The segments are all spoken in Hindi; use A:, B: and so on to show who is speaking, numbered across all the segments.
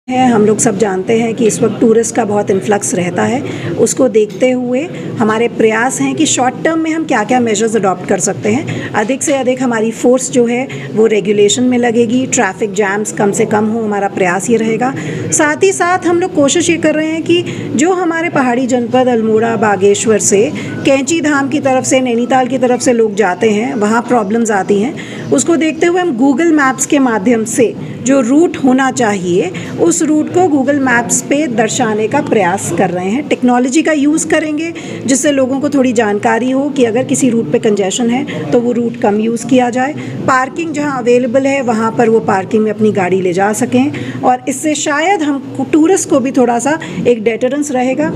A: है। हम लोग सब जानते हैं कि इस वक्त टूरिस्ट का बहुत इन्फ्लक्स रहता है। उसको देखते हुए हमारे प्रयास हैं कि शॉर्ट टर्म में हम क्या क्या मेजर्स अडॉप्ट कर सकते हैं। अधिक से अधिक हमारी फोर्स जो है वो रेगुलेशन में लगेगी, ट्रैफिक जैम्स कम से कम हो, हमारा प्रयास ये रहेगा। साथ ही साथ हम लोग कोशिश ये कर रहे हैं कि जो हमारे पहाड़ी जनपद अल्मोड़ा बागेश्वर से कैंची धाम की तरफ से, नैनीताल की तरफ से लोग जाते हैं, वहाँ प्रॉब्लम्स आती हैं, उसको देखते हुए हम गूगल मैप्स के माध्यम से जो रूट होना चाहिए उस रूट को गूगल मैप्स पे दर्शाने का प्रयास कर रहे हैं। टेक्नोलॉजी का यूज़ करेंगे जिससे लोगों को थोड़ी जानकारी हो कि अगर किसी रूट पे कंजेशन है तो वो रूट कम यूज़ किया जाए। पार्किंग जहां अवेलेबल है वहां पर वो पार्किंग में अपनी गाड़ी ले जा सकें, और इससे शायद हम टूरिस्ट को भी थोड़ा सा एक डेटरेंस रहेगा।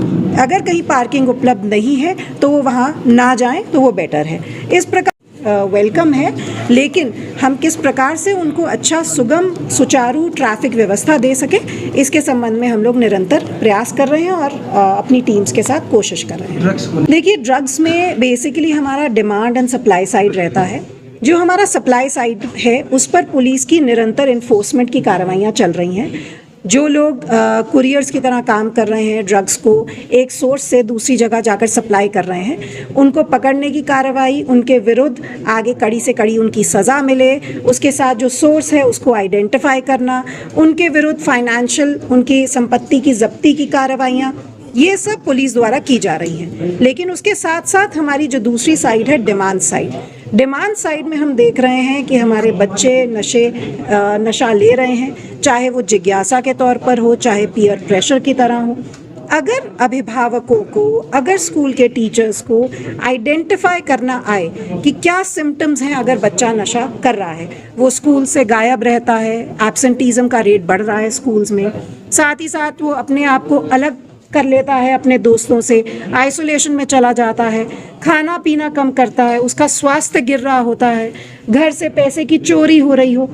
A: अगर कहीं पार्किंग उपलब्ध नहीं है तो वो वहाँ ना जाएँ तो वो बेटर है। इस प्रकार वेलकम है, लेकिन हम किस प्रकार से उनको अच्छा सुगम सुचारू ट्रैफिक व्यवस्था दे सकें, इसके संबंध में हम लोग निरंतर प्रयास कर रहे हैं और अपनी टीम्स के साथ कोशिश कर रहे हैं। देखिए, ड्रग्स में बेसिकली हमारा डिमांड एंड सप्लाई साइड रहता है। जो हमारा सप्लाई साइड है उस पर पुलिस की निरंतर इन्फोर्समेंट की कार्रवाइयाँ चल रही हैं। जो लोग कुरियर्स की तरह काम कर रहे हैं, ड्रग्स को एक सोर्स से दूसरी जगह जाकर सप्लाई कर रहे हैं, उनको पकड़ने की कार्रवाई, उनके विरुद्ध आगे कड़ी से कड़ी उनकी सज़ा मिले, उसके साथ जो सोर्स है उसको आइडेंटिफाई करना, उनके विरुद्ध फाइनेंशियल उनकी संपत्ति की जब्ती की कार्रवाइयाँ, ये सब पुलिस द्वारा की जा रही हैं। लेकिन उसके साथ साथ हमारी जो दूसरी साइड है डिमांड साइड में हम देख रहे हैं कि हमारे बच्चे नशा ले रहे हैं, चाहे वो जिज्ञासा के तौर पर हो, चाहे पीयर प्रेशर की तरह हो। अगर अभिभावकों को, अगर स्कूल के टीचर्स को आइडेंटिफाई करना आए कि क्या सिम्टम्स हैं अगर बच्चा नशा कर रहा है, वो स्कूल से गायब रहता है, एब्सेंटीज़म का रेट बढ़ रहा है स्कूल्स में, साथ ही साथ वो अपने आप को अलग कर लेता है अपने दोस्तों से, आइसोलेशन में चला जाता है, खाना पीना कम करता है, उसका स्वास्थ्य गिर रहा होता है, घर से पैसे की चोरी हो रही हो,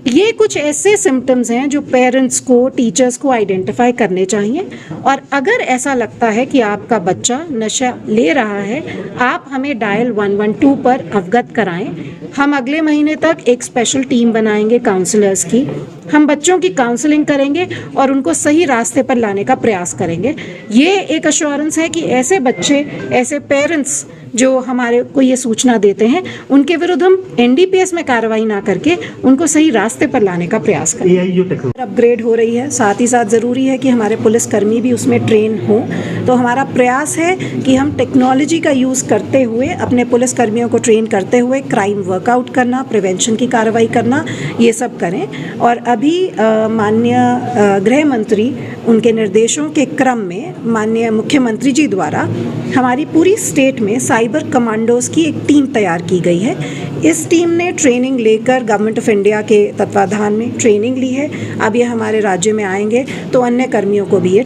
A: ये कुछ ऐसे सिम्टम्स हैं जो पेरेंट्स को, टीचर्स को आइडेंटिफाई करने चाहिए। और अगर ऐसा लगता है कि आपका बच्चा नशा ले रहा है, आप हमें डायल 112 पर अवगत कराएं। हम अगले महीने तक एक स्पेशल टीम बनाएंगे काउंसलर्स की। हम बच्चों की काउंसलिंग करेंगे और उनको सही रास्ते पर लाने का प्रयास करेंगे। ये एक अश्योरेंस है कि ऐसे बच्चे, ऐसे पेरेंट्स जो हमारे को ये सूचना देते हैं, उनके विरुद्ध हम एनडीपीएस में कार्रवाई ना करके उनको सही रास्ते पर लाने का प्रयास करें। अपग्रेड हो रही है, साथ ही साथ ज़रूरी है कि हमारे पुलिसकर्मी भी उसमें ट्रेन हों। तो हमारा प्रयास है कि हम टेक्नोलॉजी का यूज़ करते हुए, अपने पुलिसकर्मियों को ट्रेन करते हुए क्राइम वर्कआउट करना, प्रिवेंशन की कार्रवाई करना, ये सब करें। और अभी माननीय गृह मंत्री, उनके निर्देशों के क्रम में माननीय मुख्यमंत्री जी द्वारा हमारी पूरी स्टेट में साइबर कमांडोज की एक टीम तैयार की गई है। इस टीम ने ट्रेनिंग लेकर गवर्नमेंट ऑफ इंडिया के तत्वाधान में ट्रेनिंग ली है। अब ये हमारे राज्य में आएंगे तो अन्य कर्मियों को भी ये